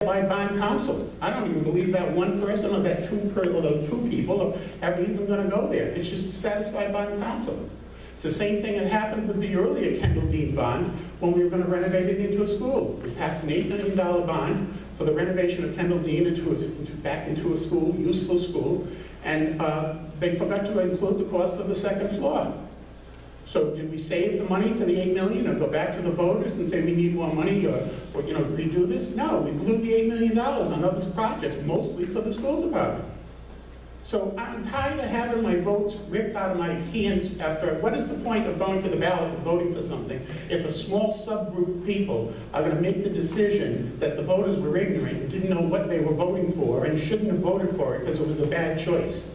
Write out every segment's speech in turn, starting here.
by bond counsel. I don't even believe that one person or that those two people are even going to go there. It's just satisfied bond counsel. It's the same thing that happened with the earlier Kendall Dean bond when we were going to renovate it into a school. We passed an $8 million bond for the renovation of Kendall Dean back into a school, useful school, and they forgot to include the cost of the second floor. So did we save the money for the $8 million or go back to the voters and say we need more money or redo this? No, we blew the $8 million on other projects, mostly for the school department. So I'm tired of having my votes ripped out of my hands after, what is the point of going to the ballot and voting for something if a small subgroup of people are going to make the decision that the voters were ignorant and didn't know what they were voting for and shouldn't have voted for it because it was a bad choice?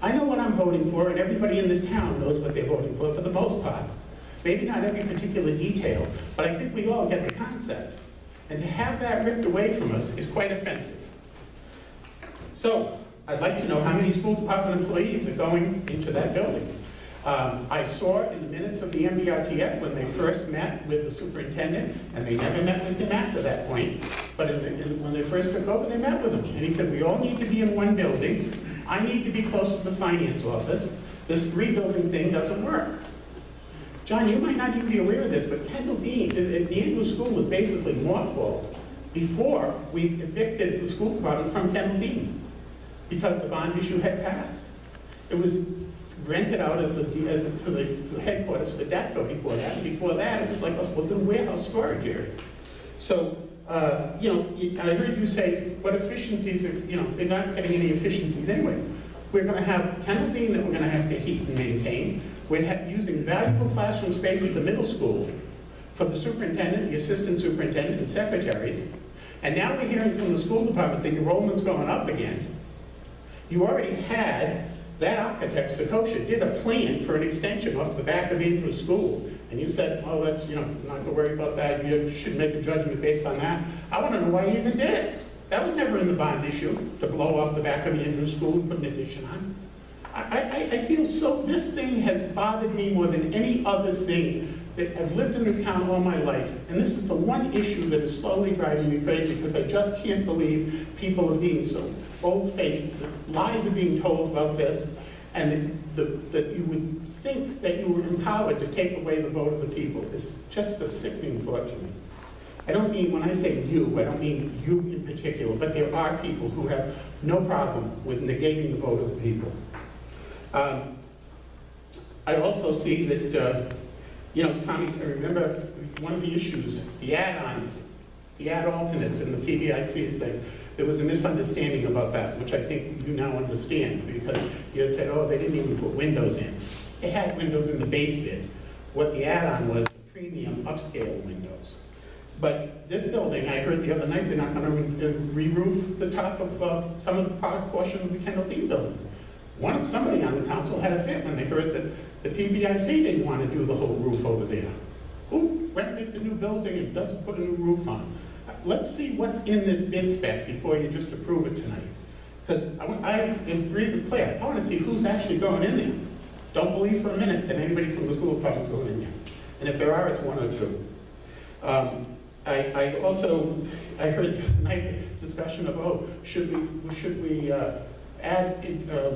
I know what I'm voting for, and everybody in this town knows what they're voting for the most part. Maybe not every particular detail, but I think we all get the concept. And to have that ripped away from us is quite offensive. So, I'd like to know how many school department employees are going into that building. I saw in the minutes of the MDRTF when they first met with the superintendent, and they never met with him after that point, but when they first took over, they met with him. And he said, we all need to be in one building. I need to be close to the finance office. This 3-building thing doesn't work. John, you might not even be aware of this, but Kendall Dean, the English school was basically mothballed before we evicted the school department from Kendall Dean because the bond issue had passed. It was rented out for the headquarters for DATCO before that, and before that it was like a little warehouse storage area. So, I heard you say, what efficiencies are, they're not getting any efficiencies anyway. We're going to have Kendall Dean that we're going to have to heat and maintain. We're using valuable classroom space at the middle school for the superintendent, the assistant superintendent, and secretaries. And now we're hearing from the school department that enrollment's going up again. You already had that architect, Sakosha, did a plan for an extension off the back of Andrews School. And you said, oh, that's, not to worry about that. You should make a judgment based on that. I want to know why you even did it. That was never in the bond issue, to blow off the back of Andrews School and put an addition on. I feel so, this thing has bothered me more than any other thing. That I've lived in this town all my life, and this is the one issue that is slowly driving me crazy because I just can't believe people are being so old-faced. Lies are being told about this, and that you would think that you were empowered to take away the vote of the people. It's just a sickening thought to me. I don't mean, when I say you, I don't mean you in particular, but there are people who have no problem with negating the vote of the people. I also see that, Tommy, I remember one of the issues, the add-ons, the add-alternates in the PBICs thing. There was a misunderstanding about that, which I think you now understand, because you had said, oh, they didn't even put windows in. They had windows in the base bid. What the add-on was, the premium upscale windows. But this building, I heard the other night, they're not going to re-roof the top of some of the portion of the Kendall Dean building. Somebody on the council had a fit when they heard that the PBIC didn't want to do the whole roof over there. Who renovates a new building and doesn't put a new roof on? Let's see what's in this bid spec before you just approve it tonight. Because I agree with Claire. I want to see who's actually going in there. Don't believe for a minute that anybody from the school department's going in there. And if there are, it's one or two. I heard tonight discussion of, oh, should we add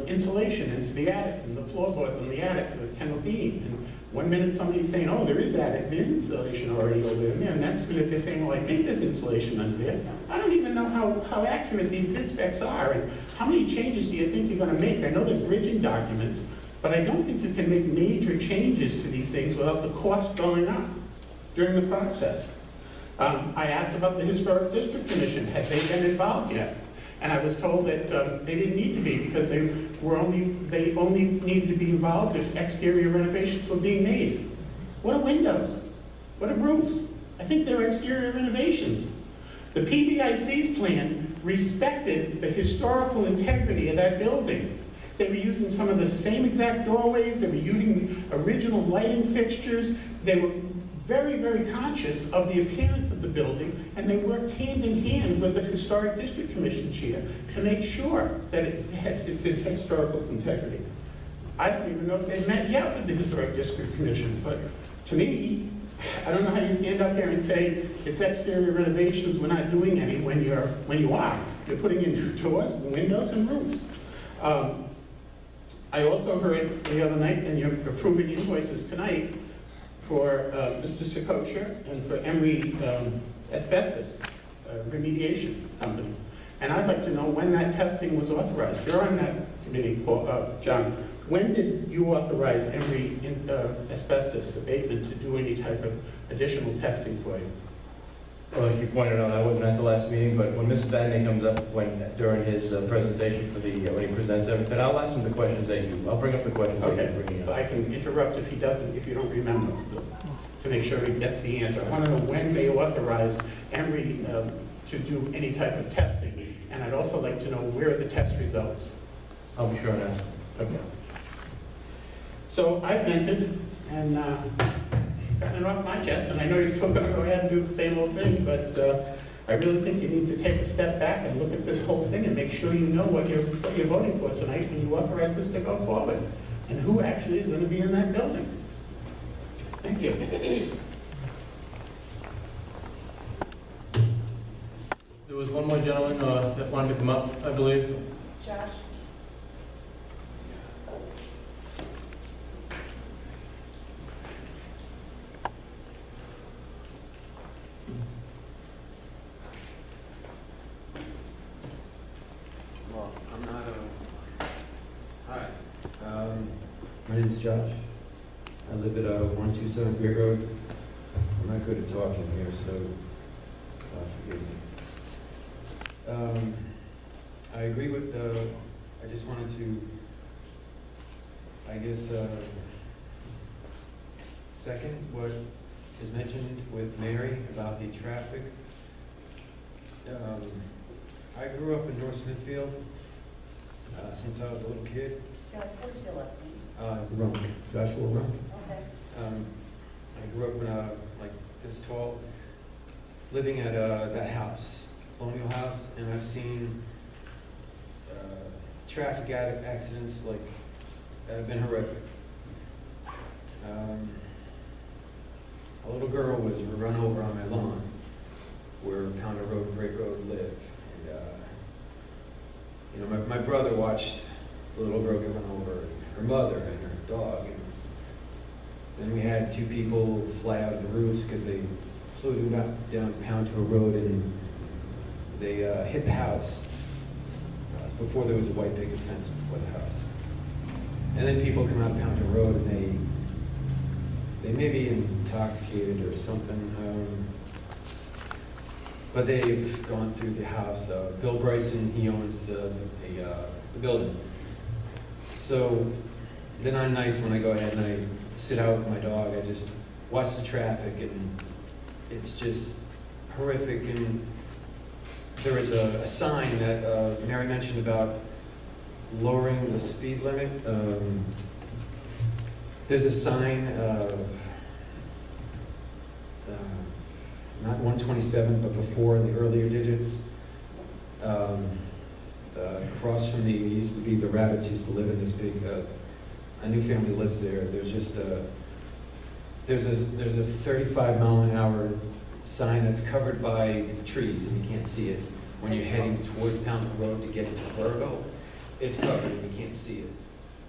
insulation into the attic and the floorboards in the attic for Kendall Dean? And one minute somebody's saying, oh, there is attic insulation already over there. And next minute they're saying, well, I think there's insulation under there. I don't even know how accurate these bid specs are. And how many changes do you think you're going to make? I know they're bridging documents, but I don't think you can make major changes to these things without the cost going up during the process. I asked about the Historic District Commission. Had they been involved yet? And I was told that they didn't need to be because they only needed to be involved if exterior renovations were being made. What are windows? What are roofs? I think they're exterior renovations. The PBIC's plan respected the historical integrity of that building. They were using some of the same exact doorways. They were using original lighting fixtures. They were very, very conscious of the appearance of the building, and they worked hand in hand with the Historic District Commission chair to make sure that it's in historical integrity. I don't even know if they've met yet with the Historic District Commission, but to me, I don't know how you stand up here and say it's exterior renovations, we're not doing any when you are. You're putting in new doors, windows, and roofs. I also heard the other night, and you're approving invoices tonight for Mr. Sakosha and for Emery Asbestos Remediation Company. And I'd like to know when that testing was authorized. You're on that committee, John. When did you authorize Emery Asbestos Abatement to do any type of additional testing for you? Well, as you pointed out, I wasn't at the last meeting, but when Mr. Vadeney comes up during his presentation for when he presents everything, I'll ask him the questions that I'll bring up the questions that you're bringing up. I can interrupt if you don't remember, so, to make sure he gets the answer. I want to know when they authorized Emery to do any type of testing, and I'd also like to know where are the test results. I'll be sure and ask. Okay. So I vented and gotten it off my chest, and I know you're still going to go ahead and do the same old thing, but I really think you need to take a step back and look at this whole thing and make sure you know what you're voting for tonight when you authorize this to go forward, and who actually is going to be in that building. Thank you. There was one more gentleman that wanted to come up, I believe. Josh? Well, I'm not hi. My name is Josh. I live at 127 Great Road. I'm not good at talking here, so forgive me. I agree with I just wanted to, I guess, second what is mentioned with Mary about the traffic. I grew up in North Smithfield since I was a little kid. Josh, what's your last name? Runk, Joshua Runk. Okay. I grew up when like this tall, living at that house, Colonial House, and I've seen traffic accidents like that have been horrific. A little girl was run over on my lawn where Pounder Road, Great Road live. And, my brother watched the little girl get run over, and her mother and her dog. And then we had two people fly out of the roofs because they flew down Pounder Road and they hit the house. It was before there was a white picket fence before the house. And then people come out of Pounder Road and they may be intoxicated or something. But they've gone through the house. Bill Bryson, he owns the building. So then on nights when I go ahead and I sit out with my dog, I just watch the traffic, and it's just horrific. And there is a sign that Mary mentioned about lowering the speed limit. There's a sign not 127, but before the earlier digits. Across from it used to be the rabbits used to live in this big, a new family lives there. There's just there's a 35 mile an hour sign that's covered by trees and you can't see it. When you're heading towards Pounder Road to get into Burgo, it's covered and you can't see it.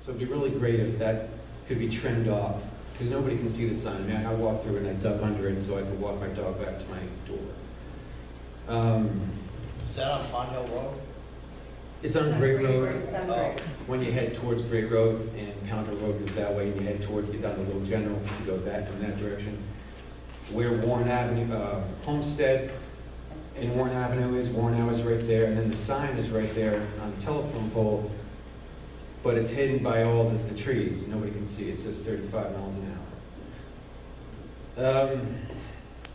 So it'd be really great if that could be trimmed off, because nobody can see the sign. I mean, I walk through it and I duck under it so I can walk my dog back to my door. Is that on Pond Hill Road? It's on Great Road. It's on Oh. Great. When you head towards Great Road, and Pounder Road goes that way, and you head towards, get down to Little General, to go back in that direction. Where Warren Avenue, Homestead and Warren Avenue is right there, and then the sign is right there on the telephone pole, but it's hidden by all the trees. Nobody can see it. It says 35 miles an hour.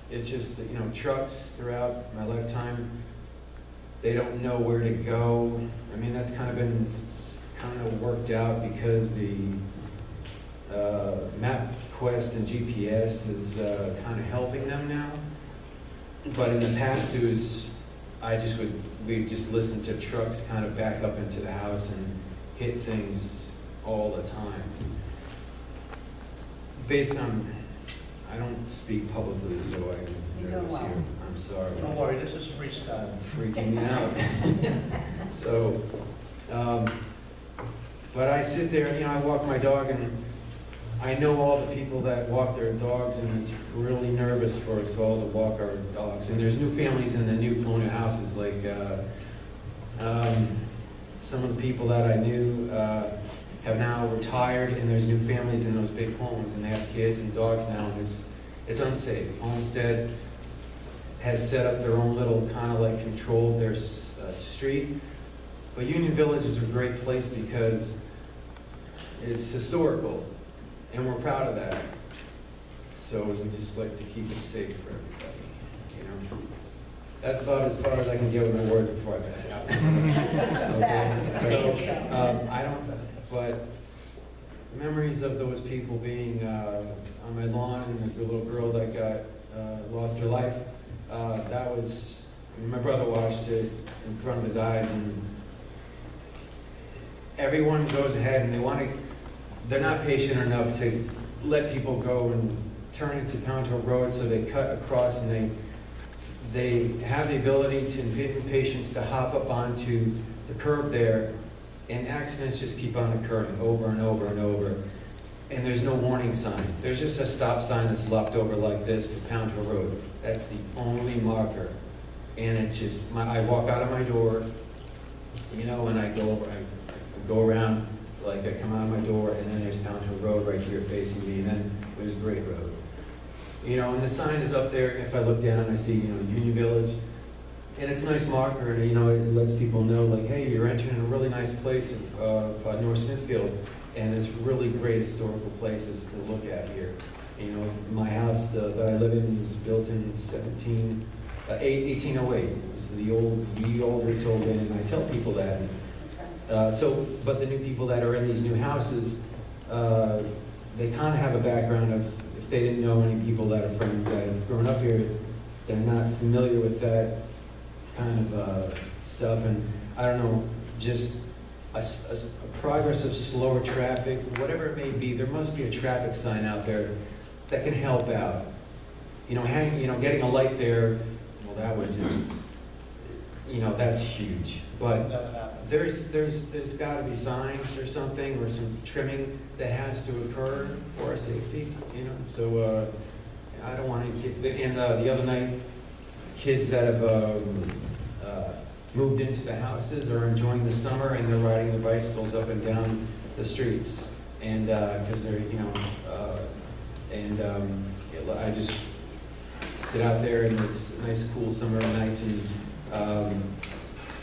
It's just, trucks throughout my lifetime, they don't know where to go. I mean, that's kind of been worked out because the MapQuest and GPS is kind of helping them now. But in the past, it was, we'd just listen to trucks kind of back up into the house and hit things all the time. Based on, I don't speak publicly, so I'm nervous here. I'm sorry. Don't worry, this is freestyle. Freaking me out. So, but I sit there and, I walk my dog, and I know all the people that walk their dogs, and it's really nervous for us all to walk our dogs. And there's new families in the new colonial houses, like some of the people that I knew have now retired, and there's new families in those big homes, and they have kids and dogs now, and it's unsafe. Homestead has set up their own little kind of like control of their street. But Union Village is a great place because it's historical, and we're proud of that. So we just like to keep it safe for everybody, That's about as far as I can get with my words before I pass out. Okay? So, I don't, but memories of those people being on my lawn, and the little girl that got lost her life, that was, my brother watched it in front of his eyes, and everyone goes ahead and they're not patient enough to let people go and turn into Pound Hill Road, so they cut across, and they have the ability to invite patients to hop up onto the curb there, and accidents just keep on occurring over and over and over. And there's no warning sign. There's just a stop sign that's lopped over like this to Pound Hill Road. That's the only marker. And it's just, I walk out of my door, and I go around, like I come out of my door, and then there's Pound Hill Road right here facing me, and then there's Great Road. And the sign is up there. If I look down, I see, Union Village. And it's a nice marker, and, it lets people know, like, hey, you're entering a really nice place of North Smithfield, and it's really great historical places to look at here. My house that I live in was built in 1808. It was the old Ritz Old Inn, and I tell people that. But the new people that are in these new houses, they kind of have a background of, if they didn't know any people that have grown up here, they're not familiar with that kind of stuff, and I don't know, just a progress of slower traffic, whatever it may be. There must be a traffic sign out there that can help out. Getting a light there, well, that would just, that's huge. But there's got to be signs or something, or some trimming that has to occur for our safety. So I don't want any kids. And the other night, kids that have moved into the houses are enjoying the summer, and they're riding their bicycles up and down the streets, and because they're I just sit out there, and it's nice cool summer nights, and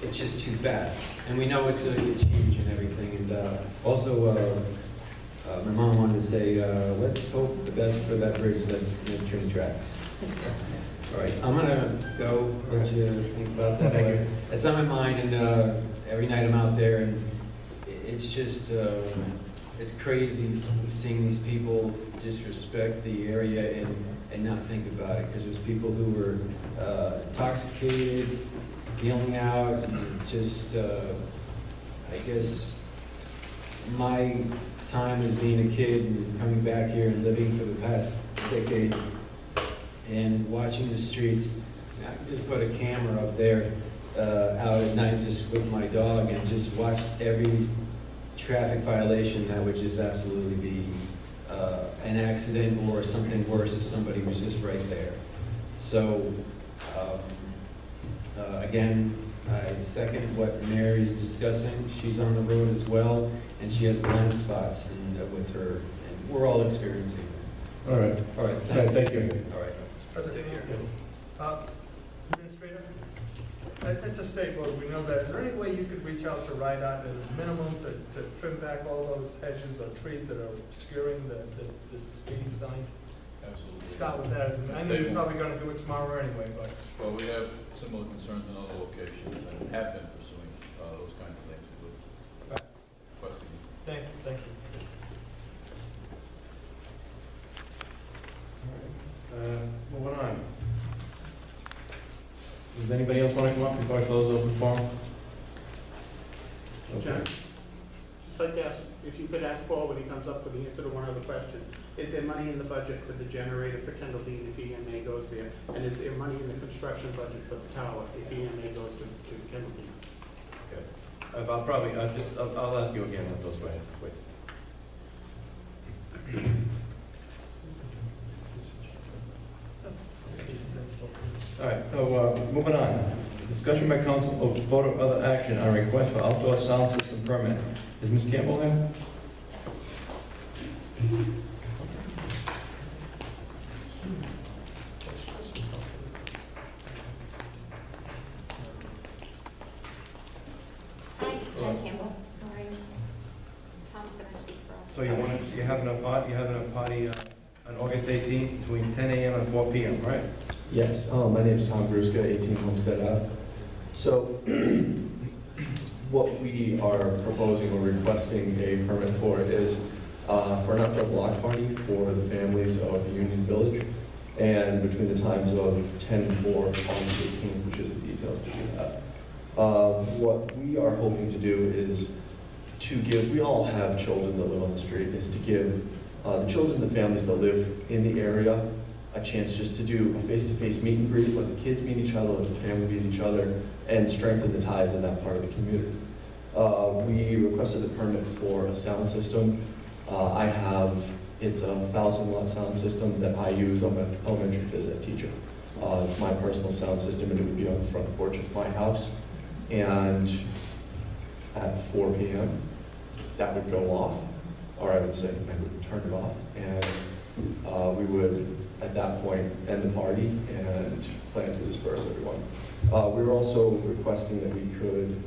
it's just too fast, and we know it's huge and everything. And also my mom wanted to say, let's hope the best for that bridge that's in the train tracks. All right, I'm gonna go, let you think about that. Thank you. It's on my mind, and every night I'm out there, and it's just, it's crazy seeing these people disrespect the area and not think about it, because there's people who were intoxicated, dealing out, and just, I guess, my time as being a kid and coming back here and living for the past decade, and watching the streets. I could just put a camera up there out at night just with my dog, and just watch every traffic violation that would just absolutely be an accident, or something worse if somebody was just right there. So again, I second what Mary's discussing. She's on the road as well, and she has blind spots with her, and we're all experiencing it. All right. All right, Thank you. All right. President here. Administrator, it's a state road, we know that. Is there any way you could reach out to RIDOT as a minimum to trim back all those hedges or trees that are obscuring the speeding signs? Absolutely. Start with that. I know you're probably going to do it tomorrow anyway, but. Well, we have similar concerns in other locations and have been pursuing those kinds of things with requesting. Thank you. Moving on. Does anybody else want to come up before I close open forum? Okay. John, just like to ask, if you could ask Paul when he comes up for the answer to one other question. Is there money in the budget for the generator for Kendall Dean if EMA goes there? And is there money in the construction budget for the tower if EMA goes to Kendall Dean? I'll ask you again with those questions. Wait. All right, so moving on. Discussion by council of vote of other action on request for outdoor sound system permit. Is Ms. Campbell there? Hi, Jen Campbell. How are you? Tom's gonna speak for us. So you're having a party on August 18th between 10 a.m. and 4 p.m., right? Yes, my name is Tom Gruska, 18 Homestead Ave. So what we are proposing or requesting a permit for is for an outdoor block party for the families of Union Village, and between the times of 10 and 4 on the 18th, which is the details that you have. What we are hoping to do is to give, we all have children that live on the street, is to give the children and the families that live in the area a chance just to do a face-to-face meet and greet, let the kids meet each other, let the family meet each other, and strengthen the ties in that part of the community. We requested a permit for a sound system. It's a 1,000-watt sound system that I use. I'm an elementary phys ed teacher. It's my personal sound system, and it would be on the front porch of my house. And at 4 p.m., that would go off, or I would say I would turn it off, and we would, at that point, end the party and plan to disperse everyone. We were also requesting that we could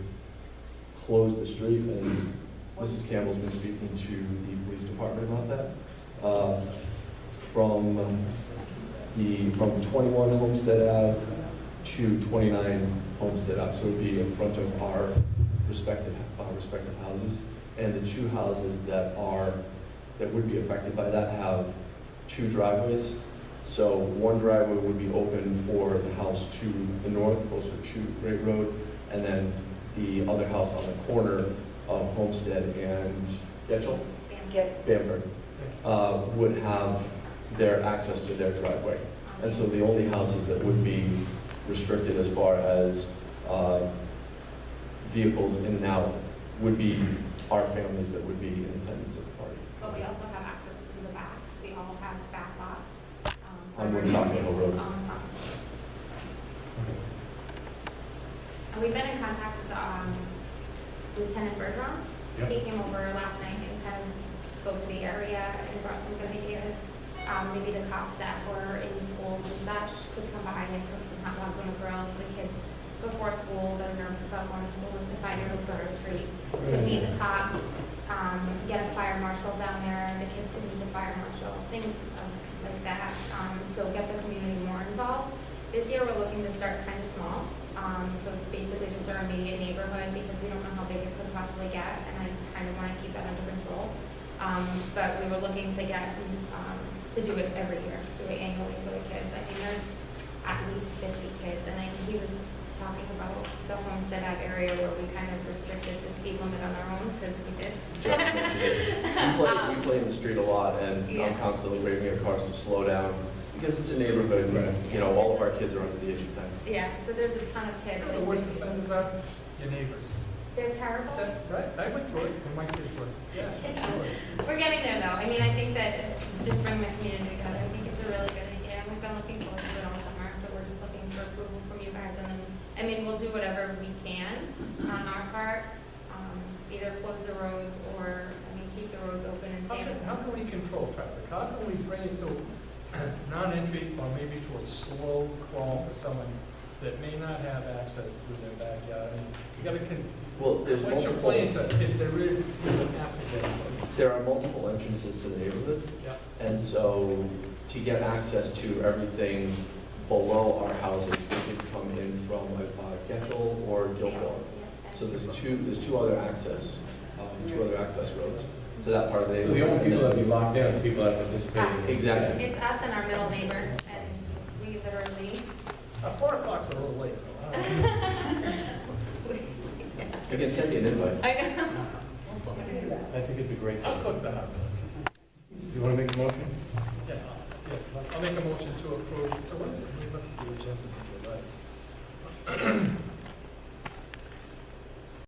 close the street, and Mrs. Campbell's been speaking to the police department about that. From 21 Homestead Ave to 29 Homestead Ave, so it would be in front of our respective houses. And the two houses that would be affected by that have two driveways. So one driveway would be open for the house to the north, closer to Great Road, and then the other house on the corner of Homestead and Bamford would have their access to their driveway. And so the only houses that would be restricted as far as vehicles in and out would be our families that would be in attendance at the party. But we also have access to the back. We all have back lots. On Woonsocket Hill Road. On Woonsocket. And we've been in contact with Lieutenant Bergeron. Yep. He came over last night and kind of scoped the area and brought some good ideas. Maybe the cops that were in schools and such could come by and cook some hot dogs on the grill so the kids before school that are nervous about going to school with the 5-year-old Gutter Street could meet the cops, get a fire marshal down there, and the kids could meet the fire marshal, things like that. So get the community more involved. This year we're looking to start kind of small. So basically just our immediate neighborhood, because we don't know how big it could possibly get, and I kind of want to keep that under control. But we were looking to get to do it every year, do it annually for the kids. I think there's at least 50 kids, and he was talking about the Homestead Ave area where we kind of restricted the speed limit on our own, because we did. We play in the street a lot, and Yeah. I'm constantly waving at cars to slow down, because it's a neighborhood, and, you know, all of our kids are under the age of 10. Yeah, so there's a ton of kids. You know, the worst offenders are your neighbors. They're terrible. Is that right? I went through it when my kids were. Yeah, absolutely. We're getting there though. I mean, I think that just bringing the community together, I think it's a really good idea. We've been looking forward to it all summer, so we're just looking for approval from you guys. And then, I mean, we'll do whatever we can on our part, either close the roads or, I mean, keep the roads open and How safe. can we control traffic? How can we bring it to non-entry or maybe to a slow crawl for someone that may not have access to their backyard? I mean, you gotta, Well, there's what's your plan to, if there is, we would have to get it. there are multiple entrances to the neighborhood, Yeah. and so to get access to everything below our houses, they could come in from Getchell or Guilford. So there's two other access roads to that part of the So neighborhood. the only And people then- that be locked down are people that participate. Exactly. It's us and our middle neighbor, and we literally, 4 o'clock's a little late though. I don't know. I can send you an invite. I know. I think it's a great I'll thing. cook the hot dogs. You want to make a motion? Yeah, I'll make a motion to approve, so what is it? We looked at the agenda, you're right.